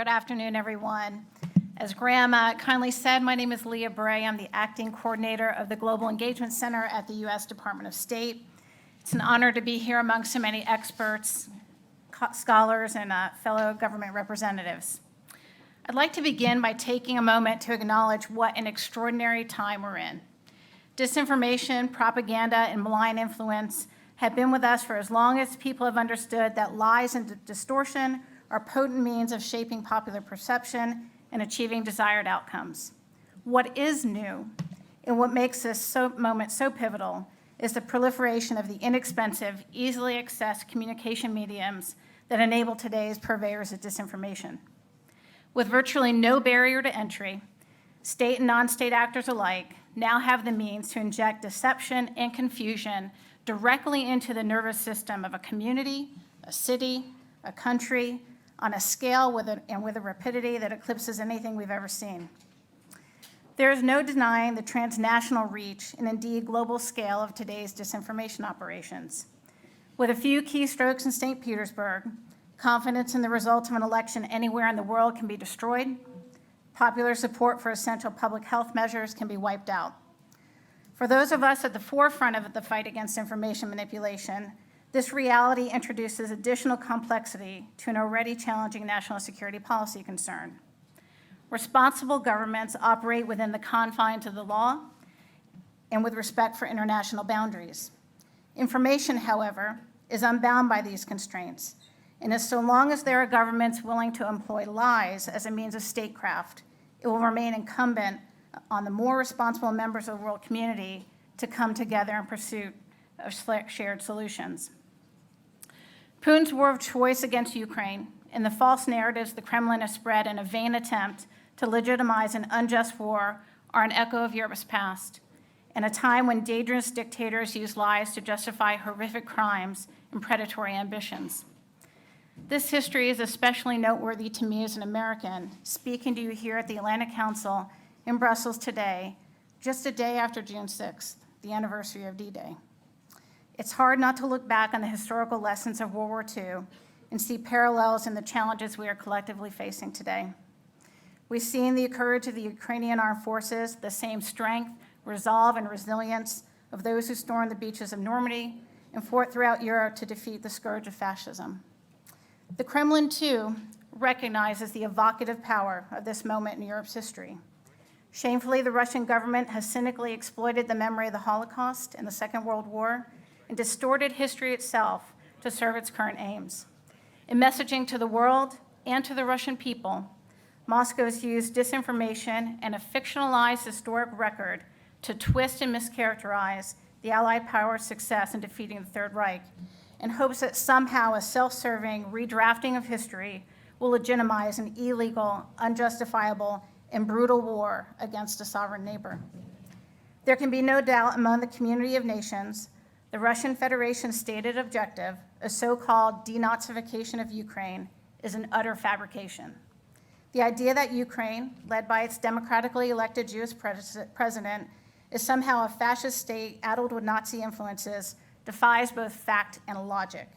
Good afternoon, everyone. As Graham kindly said, my name is Leah Bray. I'm the acting coordinator of the Global Engagement Center at the U.S. Department of State. It's an honor to be here among so many experts, scholars, and fellow government representatives. I'd like to begin by taking a moment to acknowledge what an extraordinary time we're in. Disinformation, propaganda, and malign influence have been with us for as long as people have understood that lies and distortion are potent means of shaping popular perception and achieving desired outcomes. What is new, and what makes this moment so pivotal, is the proliferation of the inexpensive, easily accessed communication mediums that enable today's purveyors of disinformation. With virtually no barrier to entry, state and non-state actors alike now have the means to inject deception and confusion directly into the nervous system of a community, a city, a country, on a scale with a rapidity that eclipses anything we've ever seen. There is no denying the transnational reach and indeed global scale of today's disinformation operations. With a few keystrokes in St. Petersburg, confidence in the results of an election anywhere in the world can be destroyed. Popular support for essential public health measures can be wiped out. For those of us at the forefront of the fight against information manipulation, this reality introduces additional complexity to an already challenging national security policy concern. Responsible governments operate within the confines of the law and with respect for international boundaries. Information, however, is unbound by these constraints, and as so long as there are governments willing to employ lies as a means of statecraft, it will remain incumbent on the more responsible members of the world community to come together in pursuit of shared solutions. Putin's war of choice against Ukraine and the false narratives the Kremlin has spread in a vain attempt to legitimize an unjust war are an echo of Europe's past, in a time when dangerous dictators use lies to justify horrific crimes and predatory ambitions. This history is especially noteworthy to me as an American, speaking to you here at the Atlantic Council in Brussels today, just a day after June 6th, the anniversary of D-Day. It's hard not to look back on the historical lessons of World War II and see parallels in the challenges we are collectively facing today. We've seen the courage of the Ukrainian armed forces, the same strength, resolve, and resilience of those who stormed the beaches of Normandy and fought throughout Europe to defeat the scourge of fascism. The Kremlin, too, recognizes the evocative power of this moment in Europe's history. Shamefully, the Russian government has cynically exploited the memory of the Holocaust and the Second World War and distorted history itself to serve its current aims. In messaging to the world and to the Russian people, Moscow has used disinformation and a fictionalized historic record to twist and mischaracterize the Allied power's success in defeating the Third Reich in hopes that somehow a self-serving redrafting of history will legitimize an illegal, unjustifiable, and brutal war against a sovereign neighbor. There can be no doubt among the community of nations the Russian Federation's stated objective, a so-called denazification of Ukraine, is an utter fabrication. The idea that Ukraine, led by its democratically elected Jewish president, is somehow a fascist state addled with Nazi influences defies both fact and logic.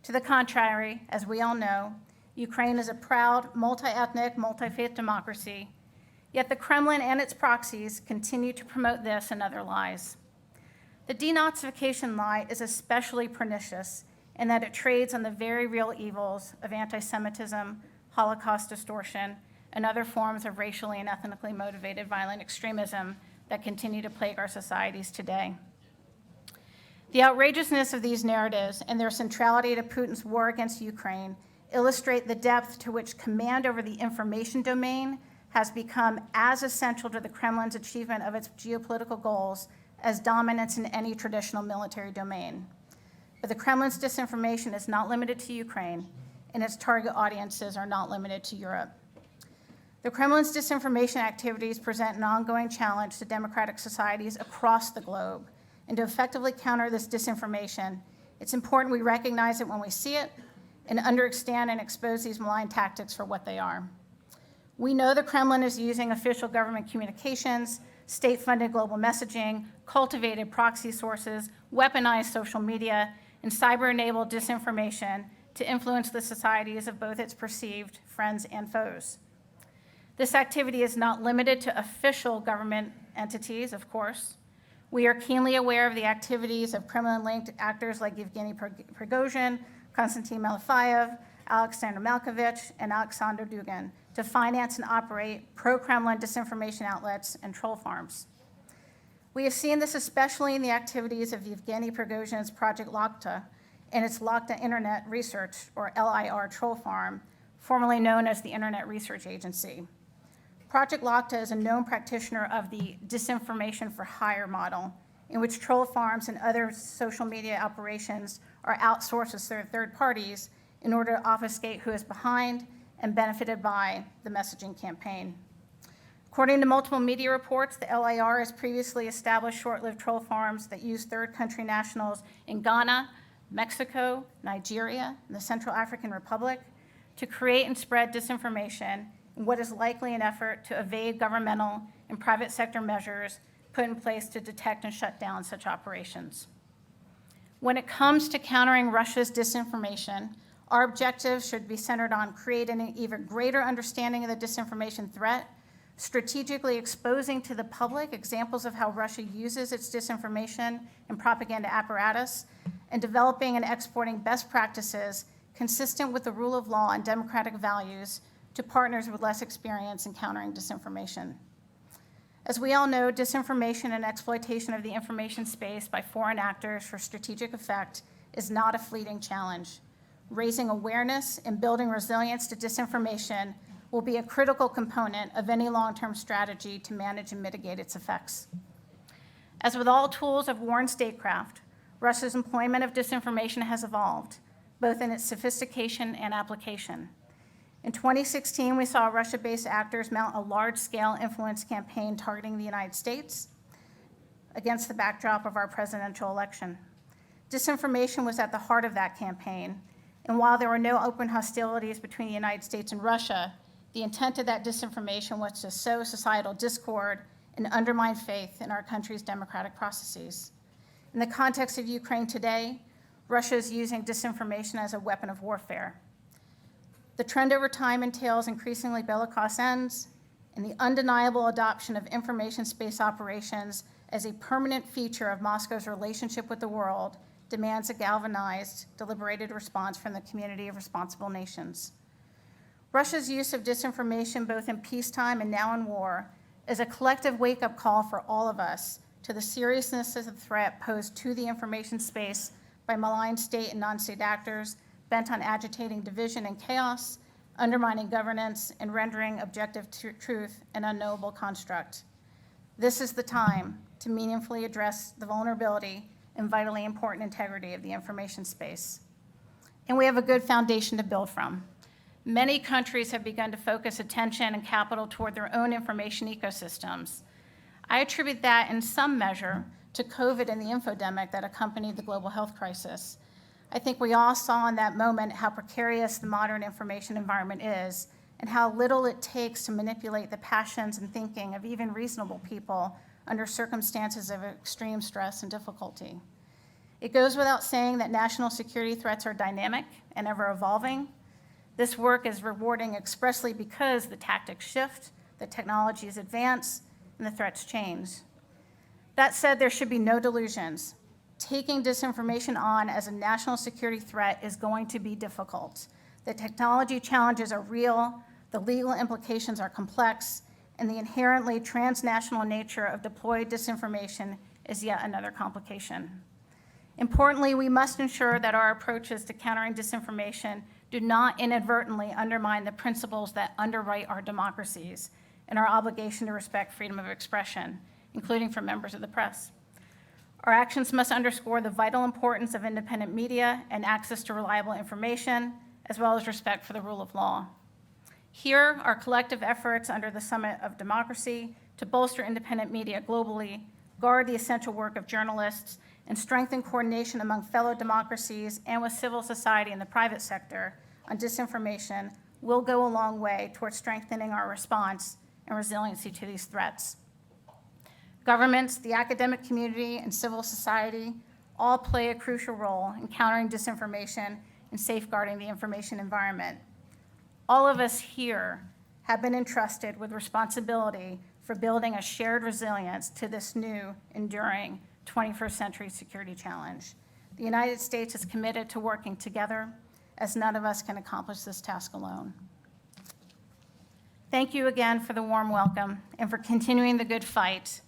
To the contrary, as we all know, Ukraine is a proud, multi-ethnic, multi-faith democracy, yet the Kremlin and its proxies continue to promote this and other lies. The denazification lie is especially pernicious in that it trades on the very real evils of anti-Semitism, Holocaust distortion, and other forms of racially and ethnically motivated violent extremism that continue to plague our societies today. The outrageousness of these narratives and their centrality to Putin's war against Ukraine illustrate the depth to which command over the information domain has become as essential to the Kremlin's achievement of its geopolitical goals as dominance in any traditional military domain. But the Kremlin's disinformation is not limited to Ukraine, and its target audiences are not limited to Europe. The Kremlin's disinformation activities present an ongoing challenge to democratic societies across the globe, and to effectively counter this disinformation, it's important we recognize it when we see it and understand and expose these malign tactics for what they are. We know the Kremlin is using official government communications, state-funded global messaging, cultivated proxy sources, weaponized social media, and cyber-enabled disinformation to influence the societies of both its perceived friends and foes. This activity is not limited to official government entities, of course. We are keenly aware of the activities of Kremlin-linked actors like Yevgeny Prigozhin, Konstantin Malafeyev, Alexander Malkovich, and Alexander Dugin to finance and operate pro-Kremlin disinformation outlets and troll farms. We have seen this especially in the activities of Yevgeny Prigozhin's Project Lakta and its Lakta Internet Research, or LIR, troll farm, formerly known as the Internet Research Agency. Project Lakta is a known practitioner of the disinformation for hire model, in which troll farms and other social media operations are outsourced to third parties in order to obfuscate who is behind and benefited by the messaging campaign. According to multiple media reports, the LIR has previously established short-lived troll farms that use third country nationals in Ghana, Mexico, Nigeria, and the Central African Republic to create and spread disinformation in what is likely an effort to evade governmental and private sector measures put in place to detect and shut down such operations. When it comes to countering Russia's disinformation, our objectives should be centered on creating an even greater understanding of the disinformation threat, strategically exposing to the public examples of how Russia uses its disinformation and propaganda apparatus, and developing and exporting best practices consistent with the rule of law and democratic values to partners with less experience in countering disinformation. As we all know, disinformation and exploitation of the information space by foreign actors for strategic effect is not a fleeting challenge. Raising awareness and building resilience to disinformation will be a critical component of any long-term strategy to manage and mitigate its effects. As with all tools of war and statecraft, Russia's employment of disinformation has evolved, both in its sophistication and application. In 2016, we saw Russia-based actors mount a large-scale influence campaign targeting the United States against the backdrop of our presidential election. Disinformation was at the heart of that campaign, and while there were no open hostilities between the United States and Russia, the intent of that disinformation was to sow societal discord and undermine faith in our country's democratic processes. In the context of Ukraine today, Russia is using disinformation as a weapon of warfare. The trend over time entails increasingly bellicose ends, and the undeniable adoption of information space operations as a permanent feature of Moscow's relationship with the world demands a galvanized, deliberated response from the community of responsible nations. Russia's use of disinformation, both in peacetime and now in war, is a collective wake-up call for all of us to the seriousness of the threat posed to the information space by malign state and non-state actors bent on agitating division and chaos, undermining governance, and rendering objective truth an unknowable construct. This is the time to meaningfully address the vulnerability and vitally important integrity of the information space. And we have a good foundation to build from. Many countries have begun to focus attention and capital toward their own information ecosystems. I attribute that in some measure to COVID and the infodemic that accompanied the global health crisis. I think we all saw in that moment how precarious the modern information environment is and how little it takes to manipulate the passions and thinking of even reasonable people under circumstances of extreme stress and difficulty. It goes without saying that national security threats are dynamic and ever evolving. This work is rewarding expressly because the tactics shift, the technologies advance, and the threats change. That said, there should be no delusions. Taking disinformation on as a national security threat is going to be difficult. The technology challenges are real, the legal implications are complex, and the inherently transnational nature of deployed disinformation is yet another complication. Importantly, we must ensure that our approaches to countering disinformation do not inadvertently undermine the principles that underwrite our democracies and our obligation to respect freedom of expression, including for members of the press. Our actions must underscore the vital importance of independent media and access to reliable information, as well as respect for the rule of law. Here, our collective efforts under the Summit of Democracy to bolster independent media globally, guard the essential work of journalists, and strengthen coordination among fellow democracies and with civil society and the private sector on disinformation will go a long way towards strengthening our response and resiliency to these threats. Governments, the academic community, and civil society all play a crucial role in countering disinformation and safeguarding the information environment. All of us here have been entrusted with responsibility for building a shared resilience to this new, enduring 21st century security challenge. The United States is committed to working together, as none of us can accomplish this task alone. Thank you again for the warm welcome and for continuing the good fight.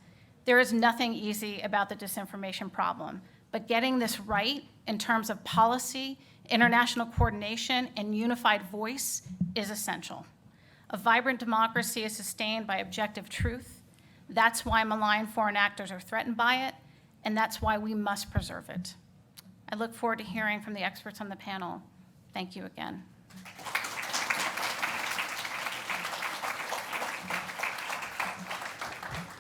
There is nothing easy about the disinformation problem, but getting this right in terms of policy, international coordination, and unified voice is essential. A vibrant democracy is sustained by objective truth. That's why malign foreign actors are threatened by it, and that's why we must preserve it. I look forward to hearing from the experts on the panel. Thank you again.